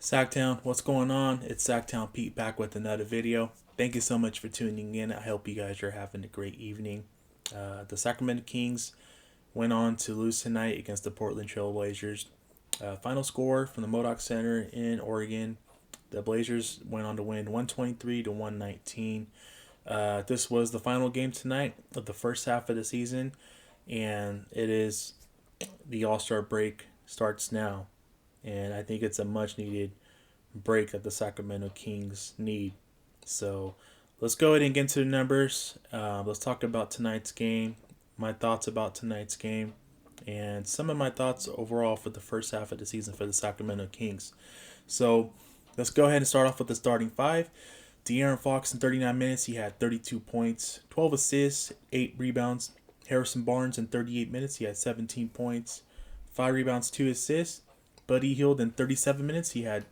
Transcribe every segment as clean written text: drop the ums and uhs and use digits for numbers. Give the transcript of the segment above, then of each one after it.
Sacktown, what's going on? It's Sacktown Pete back with another video. Thank you so much for tuning in. I hope you guys are having a great evening. The Sacramento Kings went on to lose tonight against the Portland Trail Blazers. Final score from the Modoc Center in Oregon. The Blazers went on to win 123 to 119. This was the final game tonight of the first half of the season, and it is the All-Star break starts now. And I think it's a much needed break that the Sacramento Kings need. So let's go ahead and get into the numbers. Let's talk about tonight's game, my thoughts about tonight's game, and some of my thoughts overall for the first half of the season for the Sacramento Kings. So let's go ahead and start off with the starting five. De'Aaron Fox in 39 minutes, he had 32 points, 12 assists, 8 rebounds. Harrison Barnes in 38 minutes, he had 17 points, 5 rebounds, 2 assists. Buddy Hield in 37 minutes, he had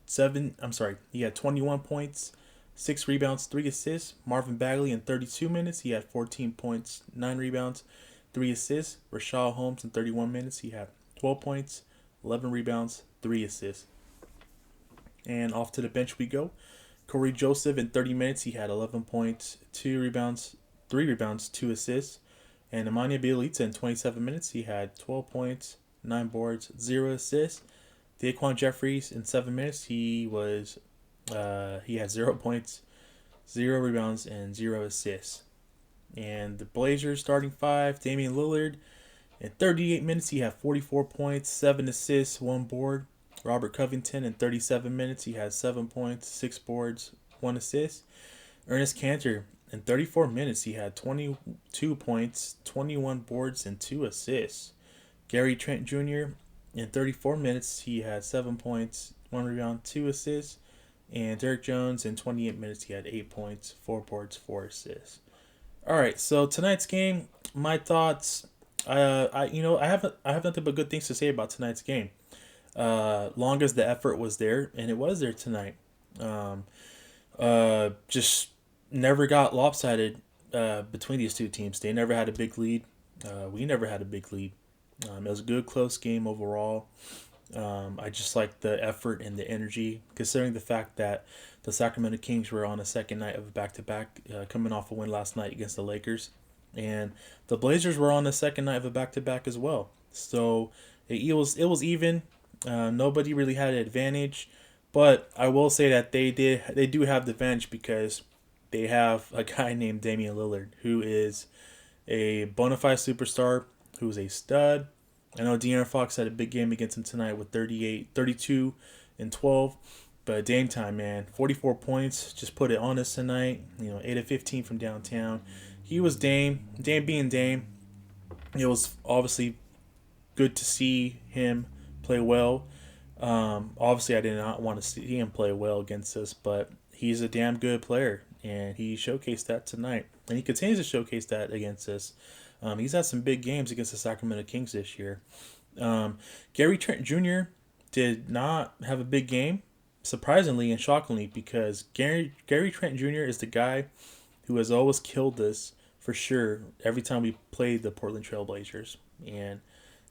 21 points, 6 rebounds, 3 assists. Marvin Bagley in 32 minutes, he had 14 points, 9 rebounds, 3 assists. Rashad Holmes in 31 minutes, he had 12 points, 11 rebounds, 3 assists. And off to the bench we go. Corey Joseph in 30 minutes, he had 11 points, 2 rebounds, 3 rebounds, 2 assists. And Nemanja Bjelica in 27 minutes, he had 12 points, 9 boards, 0 assists. Daquan Jeffries in 7 minutes, he had 0 points, 0 rebounds, and 0 assists. And the Blazers starting five, Damian Lillard in 38 minutes, he had 44 points, 7 assists, 1 board. Robert Covington in 37 minutes, he had 7 points, 6 boards, 1 assist. Ernest Cantor in 34 minutes, he had 22 points, 21 boards, and 2 assists. Gary Trent Jr. in 34 minutes, he had 7 points, 1 rebound, 2 assists. And Derek Jones in 28 minutes, he had 8 points, 4 boards, 4 assists. All right, so tonight's game, my thoughts. I have nothing but good things to say about tonight's game. Long as the effort was there, and it was there tonight. Just never got lopsided between these two teams. They never had a big lead. We never had a big lead. It was a good, close game overall. I just like the effort and the energy, considering the fact that the Sacramento Kings were on a second night of a back-to-back, coming off a win last night against the Lakers. And the Blazers were on the second night of a back-to-back as well. So it was even. Nobody really had an advantage. But I will say that they do have the advantage because they have a guy named Damian Lillard, who is a bona fide superstar, who's a stud. I know De'Aaron Fox had a big game against him tonight with 32, and 12. But Dame time, man. 44 points. Just put it on us tonight. 8 of 15 from downtown. He was Dame. Dame being Dame. It was obviously good to see him play well. Obviously, I did not want to see him play well against us, but he's a damn good player, and he showcased that tonight. And he continues to showcase that against us. He's had some big games against the Sacramento Kings this year. Gary Trent Jr. did not have a big game, surprisingly and shockingly, because Gary Trent Jr. is the guy who has always killed us for sure every time we played the Portland Trail Blazers. And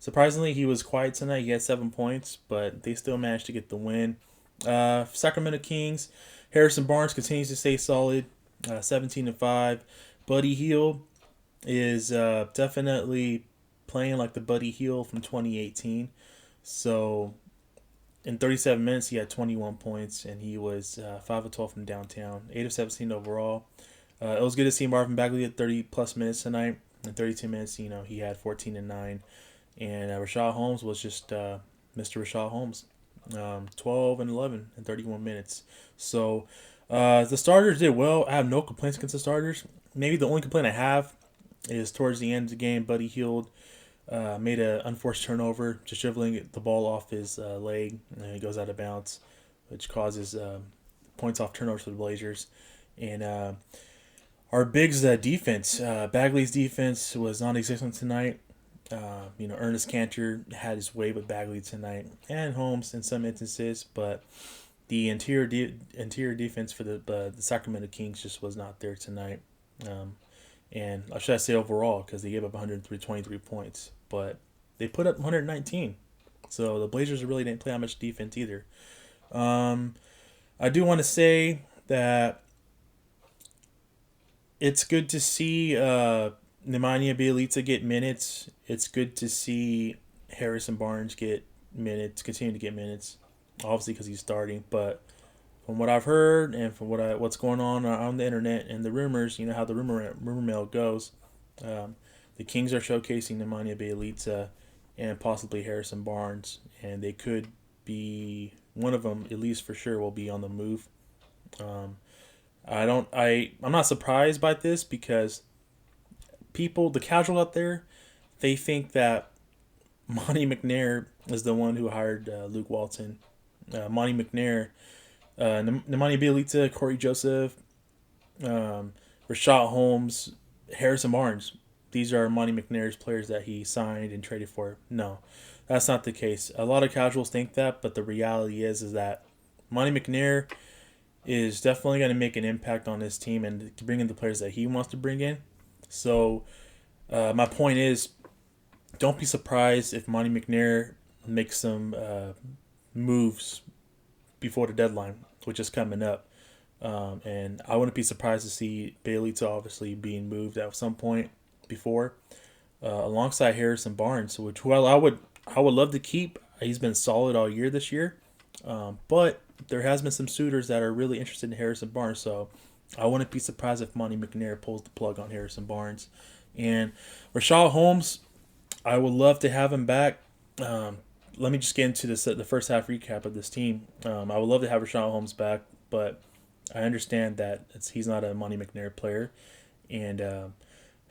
surprisingly, he was quiet tonight. He had 7 points, but they still managed to get the win. Sacramento Kings, Harrison Barnes continues to stay solid, 17-5. Buddy Hield is definitely playing like the Buddy Hield from 2018. So in 37 minutes, he had 21 points, and he was 5 of 12 from downtown, 8 of 17 overall. It was good to see Marvin Bagley at 30-plus minutes tonight. In 32 minutes, he had 14 and 9. And Rashad Holmes was just Mr. Rashad Holmes, 12 and 11 in 31 minutes. So the starters did well. I have no complaints against the starters. Maybe the only complaint I have is towards the end of the game, Buddy Hield made an unforced turnover, just dribbling the ball off his leg, and it goes out of bounds, which causes points off turnovers for the Blazers. And our bigs defense, Bagley's defense was non-existent tonight. Ernest Cantor had his way with Bagley tonight, and Holmes in some instances, but the interior defense for the Sacramento Kings just was not there tonight. And I should say overall, because they gave up 123 points, but they put up 119. So the Blazers really didn't play that much defense either. Um, I do want to say that it's good to see Nemanja Bjelica get minutes. It's good to see Harrison Barnes get minutes, continue to get minutes. Obviously, because he's starting, but from what I've heard and from what's going on the internet and the rumors, you know how the rumor mill goes. Um, the Kings are showcasing Nemanja Bjelica and possibly Harrison Barnes, and they could be one of them, at least for sure, will be on the move. Um, I'm not surprised by this because the casual out there, they think that Monty McNair is the one who hired Luke Walton. Monty McNair, Nemanja Bjelica, Corey Joseph, um, Rashad Holmes, Harrison Barnes. These are Monty McNair's players that he signed and traded for. No, that's not the case. A lot of casuals think that, but the reality is that Monty McNair is definitely going to make an impact on this team and to bring in the players that he wants to bring in. So my point is, don't be surprised if Monty McNair makes some moves before the deadline, which is coming up. And I wouldn't be surprised to see Bailey to obviously being moved at some point before, alongside Harrison Barnes, which I would love to keep. He's been solid all year this year, but there has been some suitors that are really interested in Harrison Barnes. So I wouldn't be surprised if Monty McNair pulls the plug on Harrison Barnes. And Rashad Holmes, I would love to have him back. Um, Let me just get into the first half recap of this team. I would love to have Rashad Holmes back, but I understand that he's not a Monty McNair player. And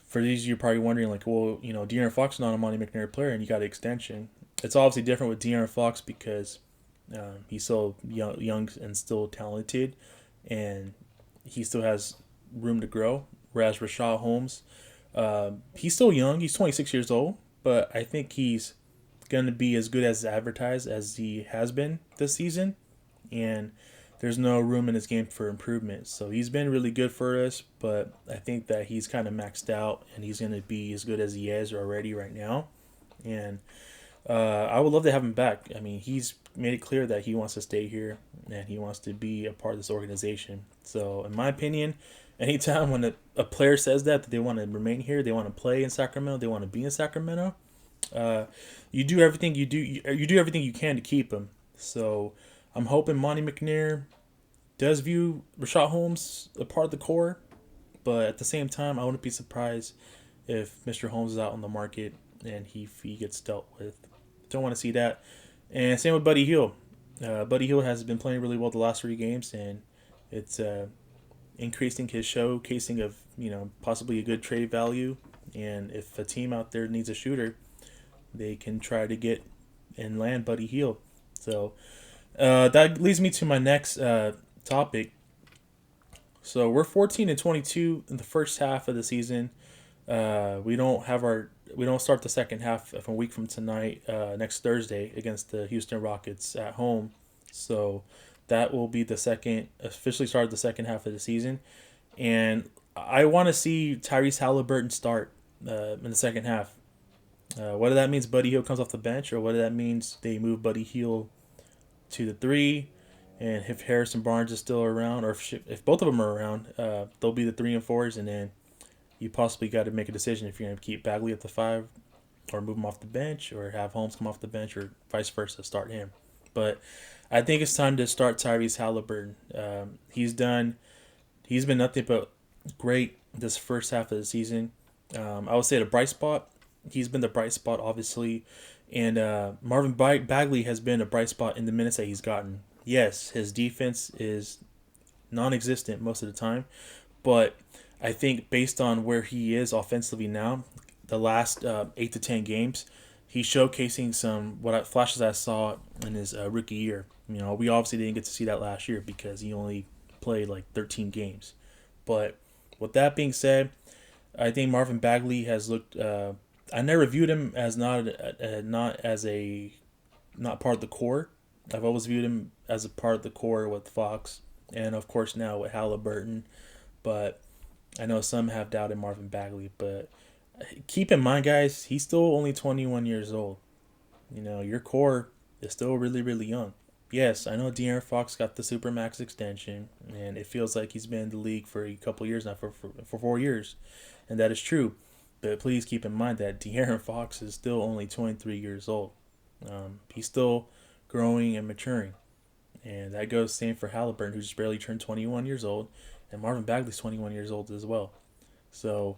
for these, you're probably wondering, like, well, De'Aaron Fox is not a Monty McNair player, and you got an extension. It's obviously different with De'Aaron Fox because he's so young and still talented, and he still has room to grow. Whereas Rashad Holmes, he's still young. He's 26 years old, but I think he's going to be as good as advertised as he has been this season. And there's no room in his game for improvement. So he's been really good for us, but I think that he's kind of maxed out and he's going to be as good as he is already right now. And I would love to have him back. I mean, he's made it clear that he wants to stay here and he wants to be a part of this organization. So, in my opinion, anytime when a player says that they want to remain here, they want to play in Sacramento, they want to be in Sacramento, uh, you do everything you can to keep him. So, I'm hoping Monty McNair does view Rashad Holmes a part of the core, but at the same time, I wouldn't be surprised if Mr. Holmes is out on the market and he gets dealt with. Don't want to see that. And same with Buddy Hield. Buddy Hield has been playing really well the last 3 games, and it's increasing his showcasing of possibly a good trade value. And if a team out there needs a shooter, they can try to get and land Buddy Hield. So that leads me to my next topic. So we're 14-22 in the first half of the season. We don't start the second half of a week from tonight, next Thursday against the Houston Rockets at home. So that will be the officially start the second half of the season, and I want to see Tyrese Halliburton start in the second half. Whether that means Buddy Hield comes off the bench or whether that means they move Buddy Hield to the 3, and if Harrison Barnes is still around, or if both of them are around, they'll be the 3 and 4s, and then you possibly got to make a decision if you're going to keep Bagley at the 5 or move him off the bench or have Holmes come off the bench or vice versa, start him. But I think it's time to start Tyrese Halliburton. He's been nothing but great this first half of the season. I would say the bright spot, he's been the bright spot, obviously. And Marvin Bagley has been a bright spot in the minutes that he's gotten. Yes, his defense is non-existent most of the time, but I think based on where he is offensively now, the last 8 to 10 games, he's showcasing some flashes I saw in his rookie year. We obviously didn't get to see that last year because he only played like 13 games. But with that being said, I think Marvin Bagley has looked. I never viewed him as not part of the core. I've always viewed him as a part of the core with Fox, and of course now with Halliburton. But I know some have doubted Marvin Bagley, but keep in mind, guys, he's still only 21 years old. Your core is still really, really young. Yes, I know De'Aaron Fox got the Supermax extension, and it feels like he's been in the league for a couple years now, for 4 years, and that is true. But please keep in mind that De'Aaron Fox is still only 23 years old. He's still growing and maturing, and that goes same for Halliburton, who just barely turned 21 years old, and Marvin Bagley's 21 years old as well. So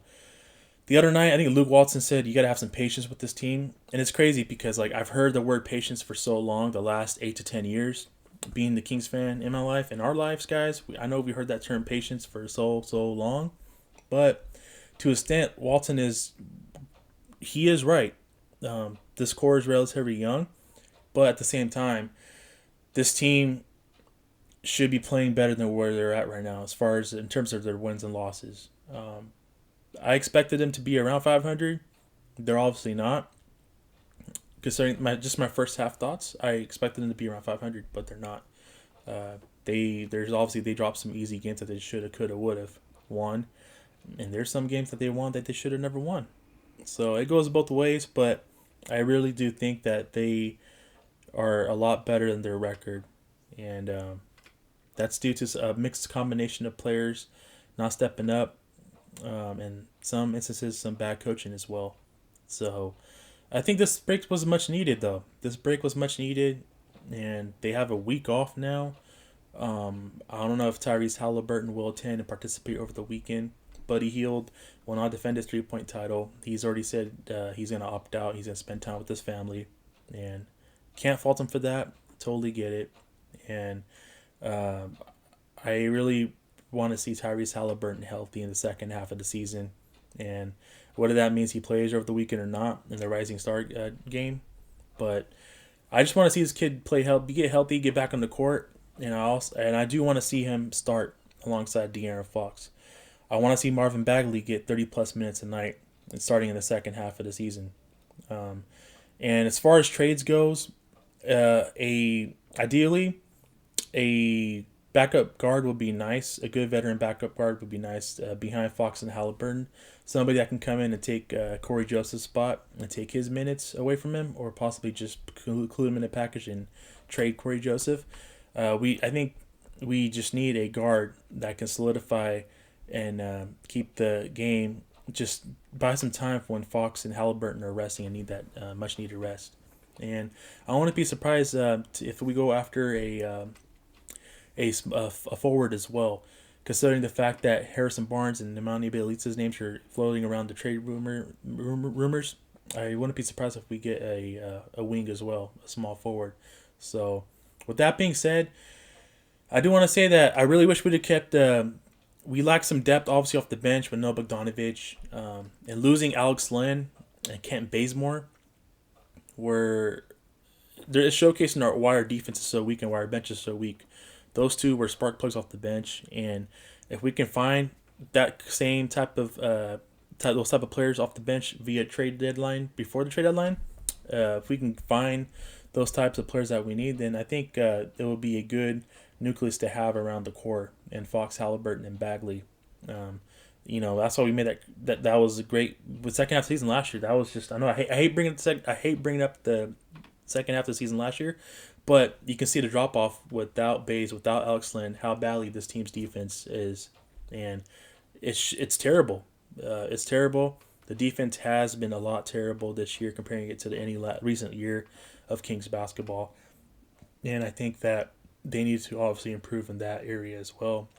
the other night, I think Luke Walton said you got to have some patience with this team, and it's crazy because like I've heard the word patience for so long, the last 8 to 10 years, being the Kings fan in my life, in our lives, guys. I know we heard that term patience for so long, but to a extent, Walton is right. This core is relatively young, but at the same time, this team should be playing better than where they're at right now, as far as in terms of their wins and losses. I expected them to be around 500. They're obviously not. Considering my first half thoughts, I expected them to be around 500, but they're not. They dropped some easy games that they should have, could have, would have won, and there's some games that they won that they should have never won. So it goes both ways, but I really do think that they are a lot better than their record, and that's due to a mixed combination of players not stepping up, and some instances some bad coaching as well. So I think this break was much needed, though. This break was much needed, and they have a week off now. I don't know if Tyrese Halliburton will attend and participate over the weekend. Buddy Hield will not defend his 3-point title. He's already said he's going to opt out. He's going to spend time with his family, and can't fault him for that. Totally get it. And I really want to see Tyrese Halliburton healthy in the second half of the season. And whether that means he plays over the weekend or not in the Rising Star game. But I just want to see this kid get healthy, get back on the court. And I do want to see him start alongside De'Aaron Fox. I want to see Marvin Bagley get 30-plus minutes a night and starting in the second half of the season. And as far as trades goes, ideally, a backup guard would be nice. A good veteran backup guard would be nice behind Fox and Halliburton. Somebody that can come in and take Corey Joseph's spot and take his minutes away from him, or possibly just include him in a package and trade Corey Joseph. I think we just need a guard that can solidify and keep the game. Just buy some time for when Fox and Halliburton are resting and need that much needed rest. And I wouldn't be surprised if we go after a forward as well, considering the fact that Harrison Barnes and Nemanja Bjelica's names are floating around the trade rumors. I wouldn't be surprised if we get a wing as well, a small forward. So, with that being said, I do want to say that I really wish we'd have kept. We lack some depth, obviously, off the bench with no Bogdanovich, and losing Alex Len and Kent Bazemore, where they're showcasing why our defense is so weak and why our bench is so weak. Those two were spark plugs off the bench, and if we can find that same type of those type of players off the bench via trade deadline, before the trade deadline, if we can find those types of players that we need, then I think it will be a good nucleus to have around the core and Fox, Halliburton, and Bagley. That's why we made that was a great with second half of the season last year. That was just I hate bringing up the second half of the season last year, but you can see the drop off without Baze, without Alex Len, how badly this team's defense is, and it's terrible. It's terrible. The defense has been a lot terrible this year, comparing it to any recent year of Kings basketball, and I think that they need to obviously improve in that area as well.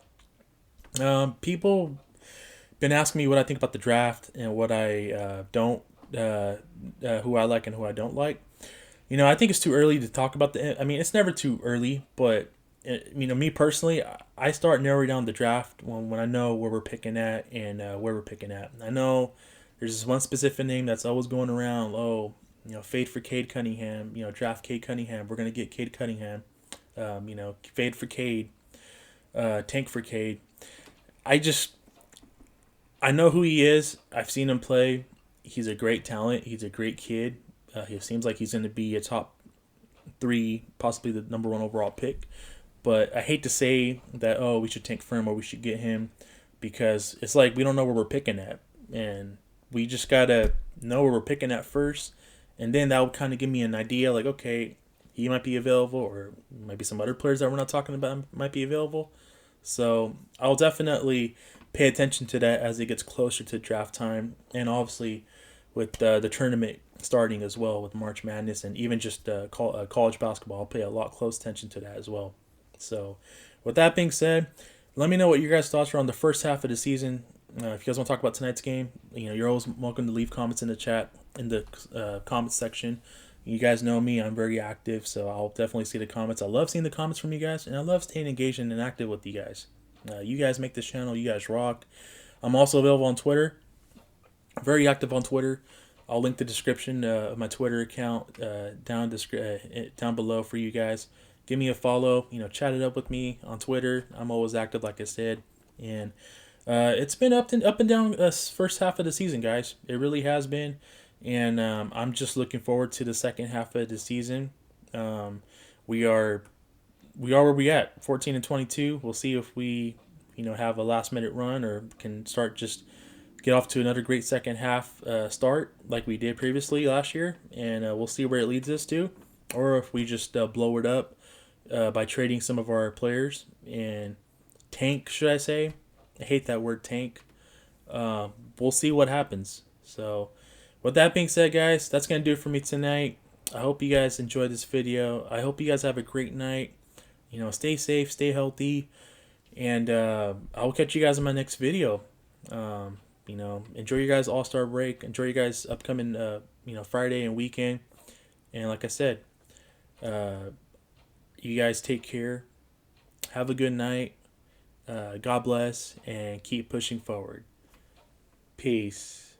People been asking me what I think about the draft and what I don't, who I like and who I don't like. I think it's too early to talk about it's never too early, but me personally, I start narrowing down the draft when I know where we're picking at and where we're picking at. I know there's this one specific name that's always going around. Fade for Cade Cunningham. Draft Cade Cunningham. We're gonna get Cade Cunningham. Fade for Cade. Tank for Cade. I know who he is. I've seen him play. He's a great talent. He's a great kid. He seems like he's going to be a top 3, possibly the number 1 overall pick. But I hate to say that, we should tank for him or we should get him, because it's like we don't know where we're picking at. And we just got to know where we're picking at first. And then that would kind of give me an idea, like, okay, he might be available, or maybe some other players that we're not talking about might be available. So I'll definitely pay attention to that as it gets closer to draft time, and obviously with the tournament starting as well with March Madness and even just college basketball, I'll pay a lot close attention to that as well. So with that being said, let me know what your guys' thoughts are on the first half of the season. If you guys want to talk about tonight's game, you're always welcome to leave comments in the chat in the comments section. You guys know me; I'm very active, so I'll definitely see the comments. I love seeing the comments from you guys, and I love staying engaged and active with you guys. You guys make this channel. You guys rock. I'm also available on Twitter. Very active on Twitter. I'll link the description of my Twitter account down below for you guys. Give me a follow. Chat it up with me on Twitter. I'm always active, like I said, and it's been up and down first half of the season, guys. It really has been, and I'm just looking forward to the second half of the season. We are where we at, 14-22. We'll see if we have a last minute run or can start just get off to another great second half start like we did previously last year, and we'll see where it leads us to, or if we just blow it up by trading some of our players and tank, should I say? I hate that word tank. We'll see what happens. So, with that being said, guys, that's going to do it for me tonight. I hope you guys enjoyed this video. I hope you guys have a great night. Stay safe, stay healthy, and I'll catch you guys in my next video. Enjoy your guys' All-Star break. Enjoy your guys' upcoming, Friday and weekend. And like I said, you guys take care. Have a good night. God bless, and keep pushing forward. Peace.